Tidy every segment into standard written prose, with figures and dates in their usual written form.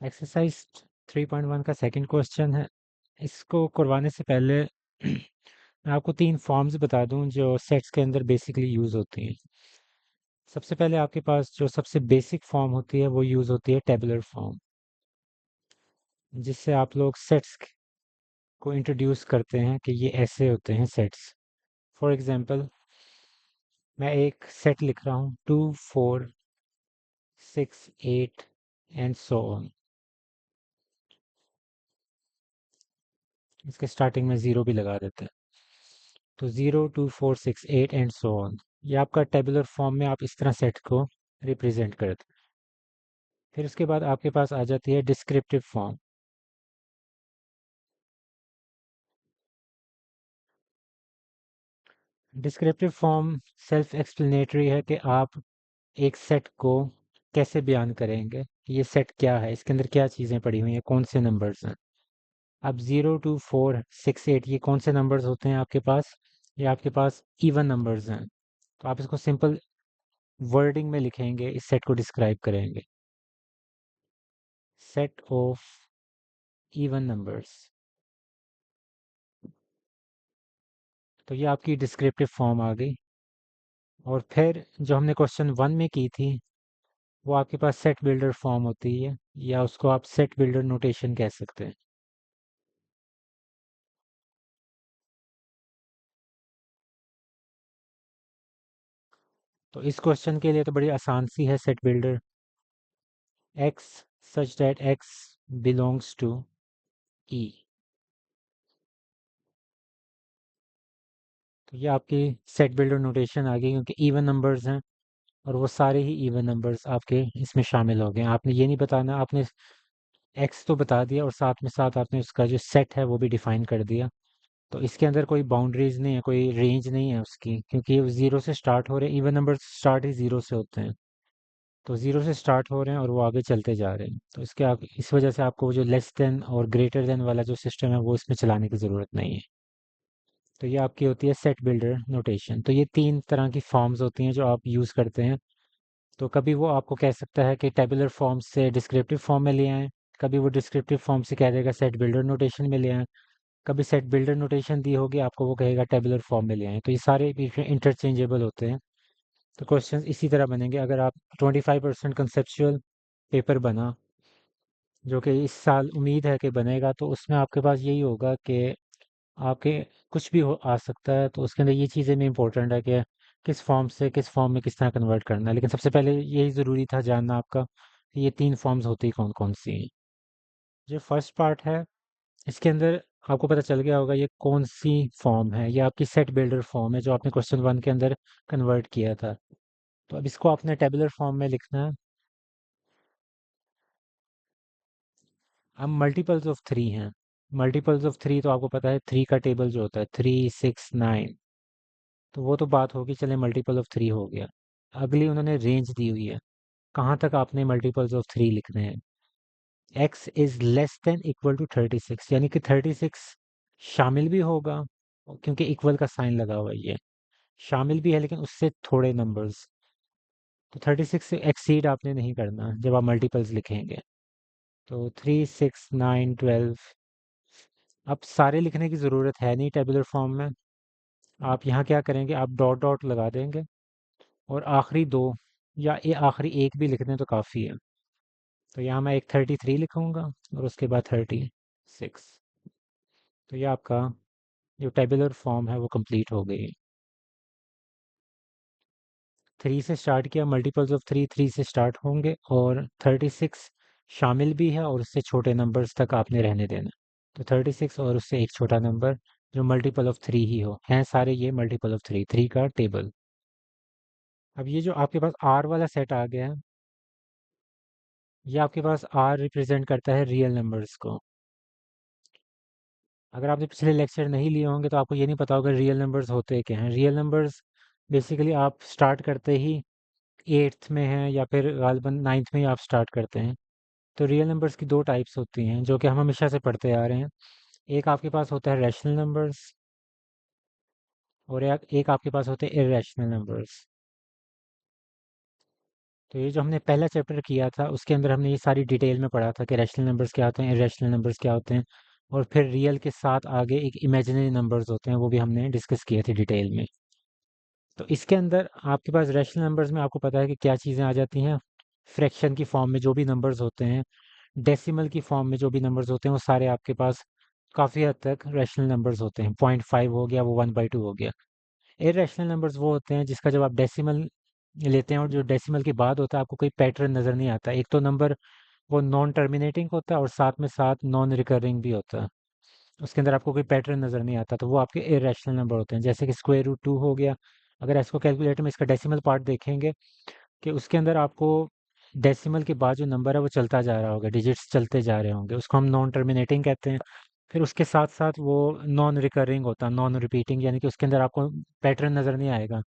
Exercise 3.1 का second question है। इसको करवाने से पहले मैं आपको तीन फॉर्म्स बता दूं जो सेट्स के अंदर बेसिकली यूज़ होती हैं। सबसे पहले आपके पास जो सबसे बेसिक फॉर्म होती है वो यूज़ होती है टेबुलर फॉर्म, जिससे आप लोग सेट्स को इंट्रोड्यूस करते हैं कि ये ऐसे होते हैं सेट्स। फॉर एग्जांपल, मैं एक सेट लिख रहा हूँ 2 4 6 8 एंड सो ऑन। इसके स्टार्टिंग में ज़ीरो भी लगा देते हैं, तो 0 2 4 6 8 एंड सो ऑन। ये आपका टेबुलर फॉर्म में आप इस तरह सेट को रिप्रेजेंट करते हैं। फिर उसके बाद आपके पास आ जाती है descriptive form. Descriptive form self explanatory है कि आप एक सेट को कैसे बयान करेंगे कि ये सेट क्या है, इसके अंदर क्या चीज़ें पड़ी हुई हैं, कौन से नंबर्स हैं। अब 0 2 4 6 8 ये कौन से नंबर्स होते हैं आपके पास? ये आपके पास इवन नंबर्स हैं। तो आप इसको सिंपल वर्डिंग में लिखेंगे, इस सेट को डिस्क्राइब करेंगे, सेट ऑफ इवन नंबर्स। तो ये आपकी डिस्क्रिप्टिव फॉर्म आ गई। और फिर जो हमने क्वेश्चन 1 में की थी वो आपके पास सेट बिल्डर फॉर्म होती है, या उसको आप सेट बिल्डर नोटेशन कह सकते हैं। तो इस क्वेश्चन के लिए तो बड़ी आसान सी है set builder. X such that X belongs to E. तो ये आपकी सेट बिल्डर नोटेशन आ गई, क्योंकि इवन नंबर्स हैं और वो सारे ही इवन नंबर्स आपके इसमें शामिल हो गए। आपने ये नहीं बताना, आपने एक्स तो बता दिया और साथ में साथ आपने उसका जो सेट है वो भी डिफाइन कर दिया। तो इसके अंदर कोई बाउंड्रीज नहीं है, कोई रेंज नहीं है उसकी, क्योंकि वो जीरो से स्टार्ट हो रहे हैं। इवन नंबर स्टार्ट ही जीरो से होते हैं, तो जीरो से स्टार्ट हो रहे हैं और वो आगे चलते जा रहे हैं। तो इसके आप इस वजह से आपको वो जो लेस देन और ग्रेटर देन वाला जो सिस्टम है वो इसमें चलाने की ज़रूरत नहीं है। तो ये आपकी होती है सेट बिल्डर नोटेशन। तो ये तीन तरह की फॉर्म्स होती हैं जो आप यूज़ करते हैं। तो कभी वो आपको कह सकता है कि टेबुलर फॉर्म से डिस्क्रिप्टिव फॉर्म में ले आएं, कभी वो डिस्क्रिप्टिव फॉर्म से कह देगा सेट बिल्डर नोटेशन में ले आएं, कभी सेट बिल्डर नोटेशन दी होगी आपको, वो कहेगा टेबुलर फॉर्म में ले आएं। तो ये सारे इंटरचेंजेबल होते हैं। तो क्वेश्चन इसी तरह बनेंगे। अगर आप 25% कंसेप्चुअल पेपर बना, जो कि इस साल उम्मीद है कि बनेगा, तो उसमें आपके पास यही होगा कि आपके कुछ भी हो आ सकता है। तो उसके अंदर ये चीज़ें भी इम्पोर्टेंट है कि किस फॉर्म से किस फॉर्म में किस तरह कन्वर्ट करना है। लेकिन सबसे पहले यही ज़रूरी था जानना आपका कि ये तीन फॉर्म्स होती कौन कौन सी हैं। जो फर्स्ट पार्ट है, इसके अंदर आपको पता चल गया होगा ये कौन सी फॉर्म है। ये आपकी सेट बिल्डर फॉर्म है जो आपने क्वेश्चन 1 के अंदर कन्वर्ट किया था। तो अब इसको आपने टेबुलर फॉर्म में लिखना है। अब मल्टीपल्स ऑफ थ्री हैं। मल्टीपल्स ऑफ थ्री तो आपको पता है, थ्री का टेबल जो होता है 3 6 9। तो वो तो बात होगी, चले मल्टीपल ऑफ थ्री हो गया। अगली उन्होंने रेंज दी हुई है, कहाँ तक आपने मल्टीपल्स ऑफ थ्री लिखने हैं। X is less than equal to 36, यानी कि 36 शामिल भी होगा, क्योंकि इक्वल का साइन लगा हुआ है, ये शामिल भी है लेकिन उससे थोड़े नंबर्स। तो 36 से एक्सीड आपने नहीं करना जब आप मल्टीपल्स लिखेंगे। तो 3 6 9 12। अब सारे लिखने की ज़रूरत है नहीं टेबुलर फॉर्म में। आप यहाँ क्या करेंगे, आप डॉट डॉट लगा देंगे और आखिरी दो या ये आखिरी एक भी लिख दें तो काफ़ी है। तो यहाँ मैं एक 33 लिखूंगा और उसके बाद 36। तो ये आपका जो टेबुलर फॉर्म है वो कंप्लीट हो गई। थ्री से स्टार्ट किया, मल्टीपल्स ऑफ थ्री थ्री से स्टार्ट होंगे और 36 शामिल भी है और उससे छोटे नंबर्स तक आपने रहने देना। तो 36 और उससे एक छोटा नंबर जो मल्टीपल ऑफ थ्री ही हो, हैं सारे ये मल्टीपल ऑफ थ्री, थ्री का टेबल। अब ये जो आपके पास आर वाला सेट आ गया है, ये आपके पास आर रिप्रेजेंट करता है रियल नंबर्स को। अगर आपने पिछले लेक्चर नहीं लिए होंगे तो आपको ये नहीं पता होगा रियल नंबर्स होते क्या हैं। रियल नंबर्स बेसिकली आप स्टार्ट करते ही एट्थ में हैं या फिर गालिबन नाइन्थ में ही आप स्टार्ट करते हैं। तो रियल नंबर्स की दो टाइप्स होती हैं जो कि हम हमेशा से पढ़ते आ रहे हैं। एक आपके पास होता है रैशनल नंबर्स और एक आपके पास होते हैं इर्रेशनल नंबर्स। तो ये जो हमने पहला चैप्टर किया था उसके अंदर हमने ये सारी डिटेल में पढ़ा था कि रैशनल नंबर्स क्या होते हैं, इरेशनल नंबर्स क्या होते हैं, और फिर रियल के साथ आगे एक इमेजिनरी नंबर्स होते हैं, वो भी हमने डिस्कस किए थे डिटेल में। तो इसके अंदर आपके पास रैशनल नंबर्स में आपको पता है कि क्या चीज़ें आ जाती हैं। फ्रैक्शन की फॉर्म में जो भी नंबर्स होते हैं, डेसिमल की फॉर्म में जो भी नंबर्स होते हैं, वो सारे आपके पास काफ़ी हद तक रैशनल नंबर्स होते हैं। 0.5 हो गया, वो 1/2 हो गया। इरेशनल नंबर्स वो होते हैं जिसका जब आप डेसिमल लेते हैं और जो डेसिमल के बाद होता है आपको कोई पैटर्न नज़र नहीं आता। एक तो नंबर वो नॉन टर्मिनेटिंग होता है और साथ में साथ नॉन रिकरिंग भी होता है। उसके अंदर आपको कोई पैटर्न नज़र नहीं आता, तो वो आपके इरेशनल नंबर होते हैं। जैसे कि स्क्वायर रूट 2 हो गया। अगर इसको कैलकुलेटर में इसका डेसिमल पार्ट देखेंगे कि उसके अंदर आपको डेसिमल के बाद जो नंबर है वो चलता जा रहा होगा, डिजिट्स चलते जा रहे होंगे, उसको हम नॉन टर्मिनेटिंग कहते हैं। फिर उसके साथ साथ वो नॉन रिकरिंग होता है, नॉन रिपीटिंग, यानी कि उसके अंदर आपको पैटर्न नज़र नहीं आएगा।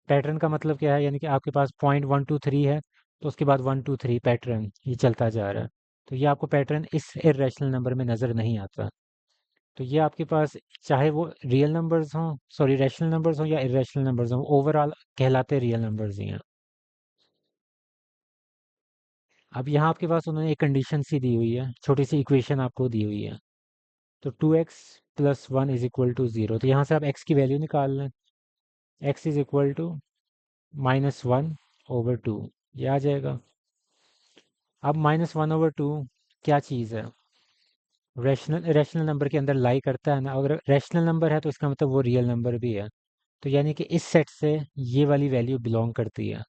पैटर्न का मतलब क्या है, यानी कि आपके पास 0.123 है, तो उसके बाद 123 पैटर्न ये चलता जा रहा है। तो ये आपको पैटर्न इस इरेशनल नंबर में नज़र नहीं आता। तो ये आपके पास चाहे वो रियल नंबर्स हों, सॉरी रैशनल नंबर्स हों या इरेशनल नंबर्स हों, ओवरऑल कहलाते रियल नंबर्स ही हैं। अब यहाँ आपके पास उन्होंने एक कंडीशन सी दी हुई है, छोटी सी इक्वेशन आपको दी हुई है। तो 2x plus 1 is equal to 0। तो यहाँ से आप x की वैल्यू निकाल लें। x इज इक्वल टू -1/2, ये आ जाएगा। अब -1/2 क्या चीज़ है? रैशनल रैशनल नंबर के अंदर लाई करता है ना। अगर रैशनल नंबर है तो इसका मतलब वो रियल नंबर भी है। तो यानी कि इस सेट से ये वाली वैल्यू बिलोंग करती है।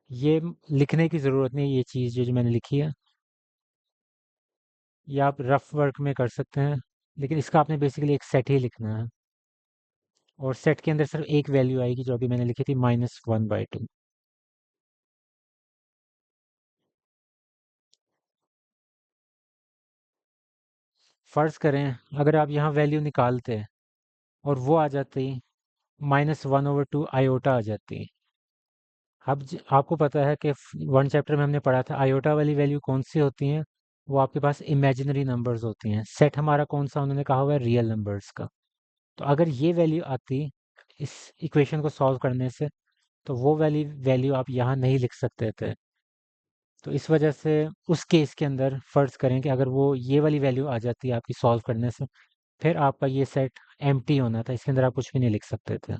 ये लिखने की ज़रूरत नहीं है, ये चीज़ जो जो मैंने लिखी है, ये आप रफ वर्क में कर सकते हैं। लेकिन इसका आपने बेसिकली एक सेट ही लिखना है, और सेट के अंदर सिर्फ एक वैल्यू आएगी जो अभी मैंने लिखी थी, -1/2। फ़र्ज़ करें अगर आप यहाँ वैल्यू निकालते और वो आ जाती -1/2 आयोटा आ जाती। अब आपको पता है कि वन चैप्टर में हमने पढ़ा था आयोटा वाली वैल्यू कौन सी होती हैं। वो आपके पास इमेजिनरी नंबर्स होती हैं। सेट हमारा कौन सा उन्होंने कहा हुआ है, रियल नंबर्स का। तो अगर ये वैल्यू आती इस इक्वेशन को सॉल्व करने से, तो वो वाली वैल्यू आप यहाँ नहीं लिख सकते थे। तो इस वजह से उस केस के अंदर फ़र्ज़ करें कि अगर वो ये वाली वैल्यू आ जाती है आपकी सॉल्व करने से, फिर आपका ये सेट एम्प्टी होना था, इसके अंदर आप कुछ भी नहीं लिख सकते थे।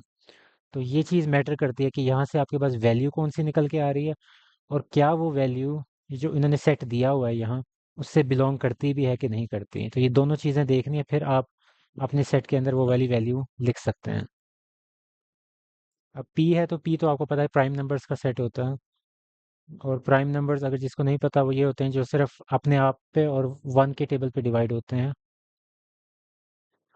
तो ये चीज़ मैटर करती है कि यहाँ से आपके पास वैल्यू कौन सी निकल के आ रही है, और क्या वो वैल्यू जो इन्होंने सेट दिया हुआ है यहाँ, उससे बिलोंग करती भी है कि नहीं करती। तो ये दोनों चीज़ें देखनी है, फिर आप अपने सेट के अंदर वो वाली वैल्यू लिख सकते हैं। अब p है तो p तो आपको पता है प्राइम नंबर्स का सेट होता है। और प्राइम नंबर्स अगर जिसको नहीं पता, वो ये होते हैं जो सिर्फ अपने आप पे और वन के टेबल पे डिवाइड होते हैं।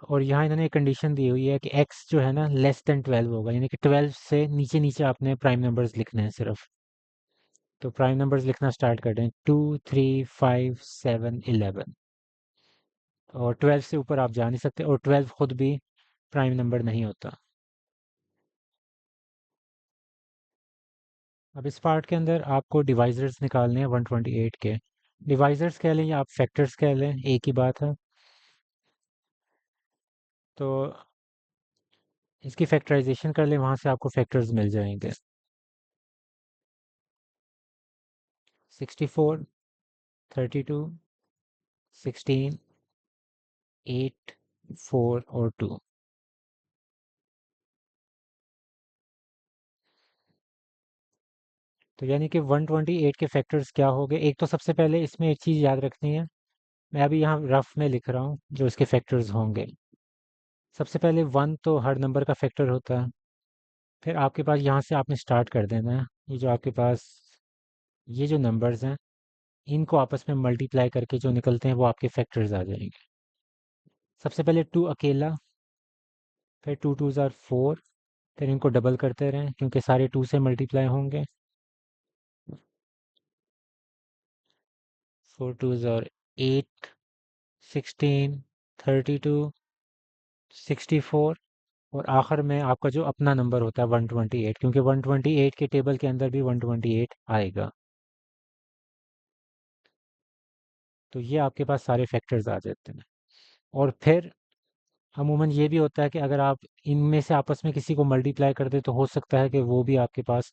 और यहाँ इन्होंने एक कंडीशन दी हुई है कि x जो है ना <12 होगा, यानी कि 12 से नीचे नीचे आपने प्राइम नंबर्स लिखने हैं सिर्फ। तो प्राइम नंबर्स लिखना स्टार्ट कर दें, 2, 3, 5, 7, 11। और 12 से ऊपर आप जा नहीं सकते, और 12 खुद भी प्राइम नंबर नहीं होता। अब इस पार्ट के अंदर आपको डिवाइजर्स निकालने हैं 128 के। डिवाइजर्स कह लें या आप फैक्टर्स कह लें, एक ही बात है। तो इसकी फैक्टराइजेशन कर लें, वहाँ से आपको फैक्टर्स मिल जाएंगे। 64, 32, 16, 8, 4 और 2। तो यानी कि 128 के फैक्टर्स क्या हो गए। एक तो सबसे पहले इसमें एक चीज़ याद रखनी है, मैं अभी यहाँ रफ में लिख रहा हूँ जो इसके फैक्टर्स होंगे। सबसे पहले 1 तो हर नंबर का फैक्टर होता है। फिर आपके पास यहाँ से आपने स्टार्ट कर देना है, ये जो आपके पास ये जो नंबर्स हैं, इनको आपस में मल्टीप्लाई करके जो निकलते हैं वो आपके फैक्टर्स आ जाएंगे। सबसे पहले 2 अकेला, फिर 2 2 ज़ार 4, फिर इनको डबल करते रहें क्योंकि सारे 2 से मल्टीप्लाई होंगे। 4 2 ज़ार 8, 16, 32, 64, और आखिर में आपका जो अपना नंबर होता है 128, क्योंकि 128 के टेबल के अंदर भी 128 आएगा। तो ये आपके पास सारे फैक्टर्स आ जाते हैं। और फिर अमूमन ये भी होता है कि अगर आप इनमें से आपस में किसी को मल्टीप्लाई कर दे तो हो सकता है कि वो भी आपके पास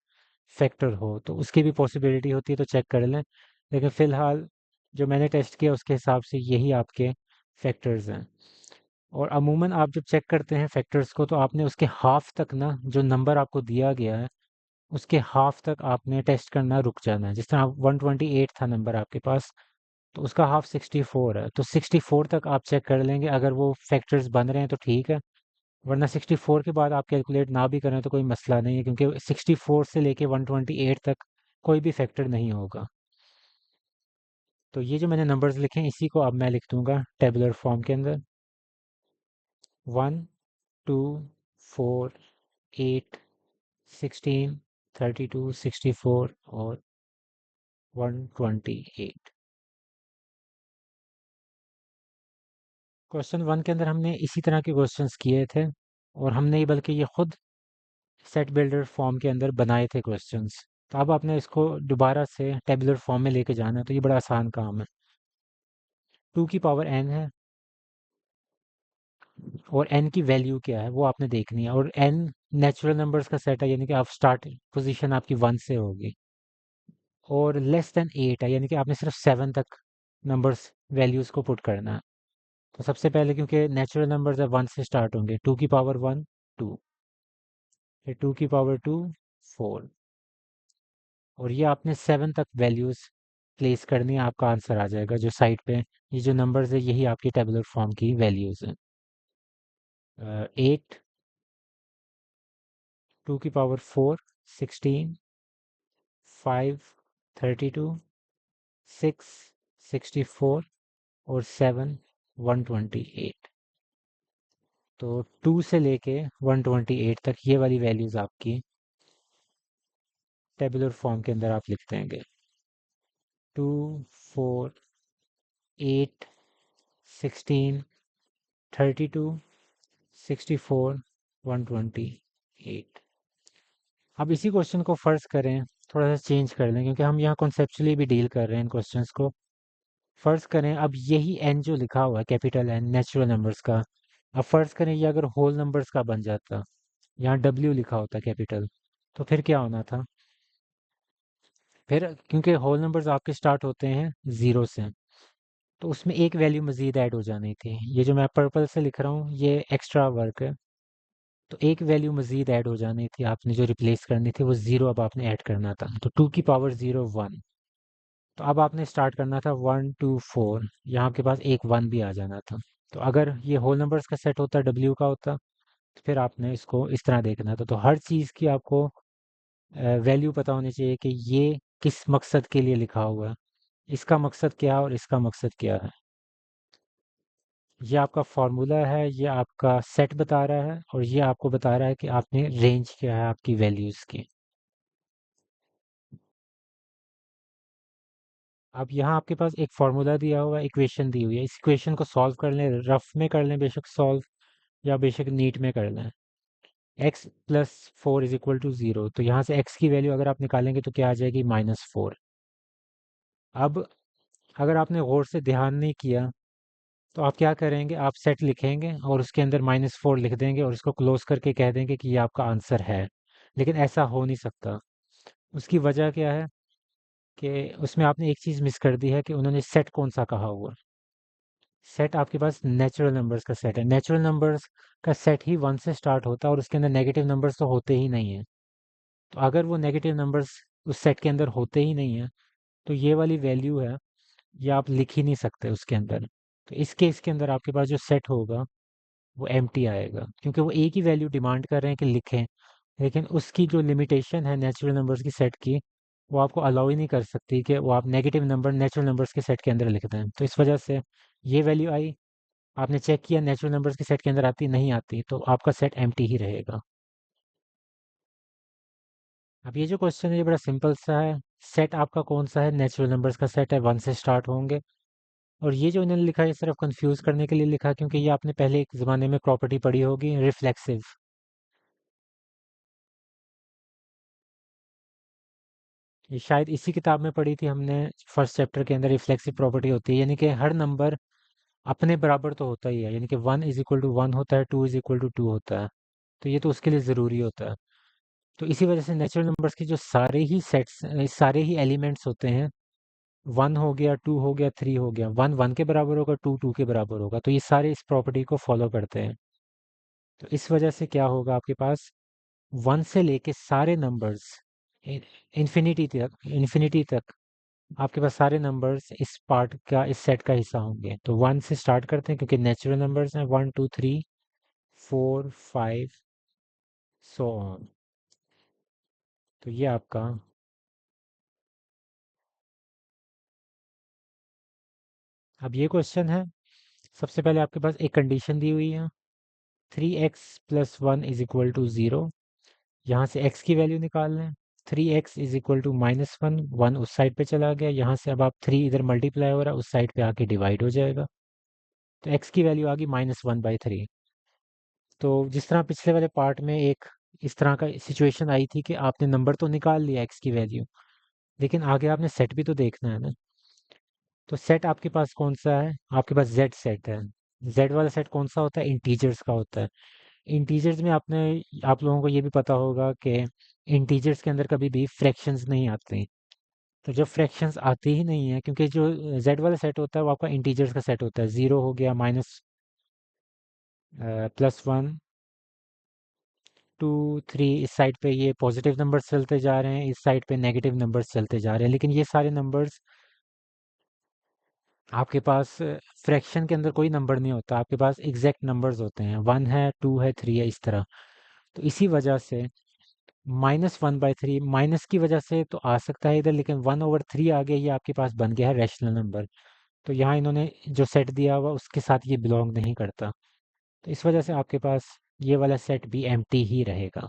फैक्टर हो, तो उसकी भी पॉसिबिलिटी होती है, तो चेक कर लें। लेकिन फ़िलहाल जो मैंने टेस्ट किया उसके हिसाब से यही आपके फैक्टर्स हैं। और अमूमन आप जब चेक करते हैं फैक्टर्स को, तो आपने उसके हाफ तक ना, जो नंबर आपको दिया गया है उसके हाफ तक आपने टेस्ट करना रुक जाना है। जिस तरह 128 था नंबर आपके पास, तो उसका हाफ 64 है, तो 64 तक आप चेक कर लेंगे। अगर वो फैक्टर्स बन रहे हैं तो ठीक है, वरना 64 के बाद आप कैलकुलेट ना भी करें तो कोई मसला नहीं है, क्योंकि 64 से लेके 128 तक कोई भी फैक्टर नहीं होगा। तो ये जो मैंने नंबर्स लिखे हैं इसी को अब मैं लिख दूंगा टेबुलर फॉर्म के अंदर। 1, 2, 4, 8, 16, 32, 64 और 128। क्वेश्चन वन के अंदर हमने इसी तरह के क्वेश्चंस किए थे, और हमने बल्कि ये खुद सेट बिल्डर फॉर्म के अंदर बनाए थे क्वेश्चंस। तो अब आपने इसको दोबारा से टेबुलर फॉर्म में लेके जाना है, तो ये बड़ा आसान काम है। 2 की पावर n है, और n की वैल्यू क्या है वो आपने देखनी है। और n नेचुरल नंबर्स का सेट है, यानी कि आप स्टार्ट पोजीशन आपकी 1 से होगी। और लेस देन 8 है, यानी कि आपने सिर्फ 7 तक नंबर्स वैल्यूज को पुट करना है। तो सबसे पहले, क्योंकि नेचुरल नंबर्स है, 1 से स्टार्ट होंगे, 2 की पावर 1 2, फिर 2 की पावर 2 4, और ये आपने 7 तक वैल्यूज प्लेस करनी है, आपका आंसर आ जाएगा जो साइड पे। ये जो नंबर्स है यही आपकी टेबुलर फॉर्म की वैल्यूज हैं। 8, 2 की पावर 4 16, 5 32, 6 64 और 7 128। तो 2 से लेके 128 तक ये वाली वैल्यूज आपकी टेबुलर फॉर्म के अंदर आप लिख देंगे। 2, 4, 8, 16, 32, 64 128। अब इसी क्वेश्चन को फर्ज करें, थोड़ा सा चेंज कर लें, क्योंकि हम यहाँ कॉन्सेप्चुअली भी डील कर रहे हैं इन क्वेश्चंस को। फर्ज करें अब यही एन जो लिखा हुआ है, कैपिटल एन नेचुरल नंबर्स का, अब फर्ज करें ये अगर होल नंबर्स का बन जाता, यहाँ डब्ल्यू लिखा होता कैपिटल, तो फिर क्या होना था? फिर क्योंकि होल नंबर्स आपके स्टार्ट होते हैं 0 से, तो उसमें एक वैल्यू मजीद ऐड हो जानी थी। ये जो मैं पर्पल से लिख रहा हूँ ये एक्स्ट्रा वर्क है, तो एक वैल्यू मजीद ऐड हो जानी थी। आपने जो रिप्लेस करनी थी वो 0 अब आपने ऐड करना था, तो 2 की पावर 0 1। तो अब आपने स्टार्ट करना था 1 2 4, यहाँ आपके पास एक 1 भी आ जाना था। तो अगर ये होल नंबर्स का सेट होता, डब्ल्यू का होता, तो फिर आपने इसको इस तरह देखना था। तो हर चीज़ की आपको वैल्यू पता होनी चाहिए कि ये किस मकसद के लिए लिखा हुआ है, इसका मकसद क्या है और इसका मकसद क्या है। ये आपका फॉर्मूला है, ये आपका सेट बता रहा है, और ये आपको बता रहा है कि आपने रेंज क्या है आपकी वैल्यूज़ की। अब यहाँ आपके पास एक फार्मूला दिया हुआ है, इक्वेशन दी हुई है, इस इक्वेशन को सॉल्व कर लें, रफ में कर लें बेशक सॉल्व, या बेशक नीट में कर लें। x + 4 = 0, तो यहाँ से x की वैल्यू अगर आप निकालेंगे तो क्या आ जाएगी? -4। अब अगर आपने गौर से ध्यान नहीं किया, तो आप क्या करेंगे, आप सेट लिखेंगे और उसके अंदर -4 लिख देंगे और इसको क्लोज करके कह देंगे कि ये आपका आंसर है। लेकिन ऐसा हो नहीं सकता। उसकी वजह क्या है कि उसमें आपने एक चीज़ मिस कर दी है कि उन्होंने सेट कौन सा कहा हुआ। सेट आपके पास नेचुरल नंबर्स का सेट है, नेचुरल नंबर्स का सेट ही 1 से स्टार्ट होता है, और उसके अंदर नेगेटिव नंबर्स तो होते ही नहीं है। तो अगर वो नेगेटिव नंबर्स उस सेट के अंदर होते ही नहीं है, तो ये वाली वैल्यू है, ये आप लिख ही नहीं सकते उसके अंदर। तो इस केस के अंदर आपके पास जो सेट होगा वो एम्प्टी आएगा, क्योंकि वो एक ही वैल्यू डिमांड कर रहे हैं कि लिखें। लेकिन उसकी जो लिमिटेशन है नेचुरल नंबर्स की सेट की, वो आपको अलाउ ही नहीं कर सकती कि वो आप नेगेटिव नंबर नेचुरल नंबर्स के सेट के अंदर लिख दें। तो इस वजह से ये वैल्यू आई। आपने चेक किया नेचुरल नंबर्स के सेट के अंदर आती नहीं आती, तो आपका सेट एम्प्टी ही रहेगा। अब ये जो क्वेश्चन है ये बड़ा सिंपल सा है। सेट आपका कौन सा है? नेचुरल नंबर्स का सेट है, 1 से स्टार्ट होंगे। और ये जो इन्होंने लिखा है ये सिर्फ कंफ्यूज करने के लिए लिखा है, क्योंकि ये आपने पहले एक ज़माने में प्रॉपर्टी पढ़ी होगी, रिफ्लेक्सिव। ये शायद इसी किताब में पढ़ी थी हमने, फर्स्ट चैप्टर के अंदर। रिफ्लेक्सिव प्रॉपर्टी होती है, यानी कि हर नंबर अपने बराबर तो होता ही है, यानी कि 1 = 1 होता है, 2 = 2 होता है। तो ये तो उसके लिए ज़रूरी होता है। तो इसी वजह से नेचुरल नंबर्स के जो सारे ही सेट्स, सारे ही एलिमेंट्स होते हैं, 1 हो गया, 2 हो गया, 3 हो गया, 1 1 के बराबर होगा, 2 2 के बराबर होगा, तो ये सारे इस प्रॉपर्टी को फॉलो करते हैं। तो इस वजह से क्या होगा आपके पास, 1 से लेके सारे नंबर्स इन्फिनिटी तक आपके पास सारे नंबर्स इस पार्ट का, इस सेट का हिस्सा होंगे। तो 1 से स्टार्ट करते हैं क्योंकि नेचुरल नंबर्स हैं, 1 2 3 4 5 सो ऑन। तो ये आपका, अब ये क्वेश्चन है, सबसे पहले आपके पास एक कंडीशन दी हुई है, 3x+1 = 0। यहाँ से x की वैल्यू निकाल लें, 3x = -1, 1 उस साइड पे चला गया, यहाँ से अब आप 3 इधर मल्टीप्लाई हो रहा है, उस साइड पे आके डिवाइड हो जाएगा। तो x की वैल्यू आ गई -1/3। तो जिस तरह पिछले वाले पार्ट में एक इस तरह का सिचुएशन आई थी कि आपने नंबर तो निकाल लिया x की वैल्यू, लेकिन आगे आपने सेट भी तो देखना है ना। तो सेट आपके पास कौन सा है, आपके पास z सेट है। z वाला सेट कौन सा होता है, इंटीजर्स का होता है। इंटीजर्स में आपने, आप लोगों को ये भी पता होगा कि इंटीजर्स के अंदर कभी भी फ्रैक्शंस नहीं आते। तो जब फ्रैक्शंस आती ही नहीं है, क्योंकि जो z वाला सेट होता है वो आपका इंटीजर्स का सेट होता है, 0 हो गया, माइनस +1 2 3, इस साइड पे ये पॉजिटिव नंबर्स चलते जा रहे हैं, इस साइड पे नेगेटिव नंबर्स चलते जा रहे हैं, लेकिन ये सारे नंबर्स आपके पास फ्रैक्शन के अंदर कोई नंबर नहीं होता, आपके पास एग्जैक्ट नंबर्स होते हैं, 1 है, 2 है, 3 है, इस तरह। तो इसी वजह से -1/3 माइनस की वजह से तो आ सकता है इधर, लेकिन 1/3 आ गया, ये आपके पास बन गया है रैशनल नंबर। तो यहाँ इन्होंने जो सेट दिया हुआ उसके साथ ये बिलोंग नहीं करता। तो इस वजह से आपके पास ये वाला सेट भी एम्प्टी ही रहेगा।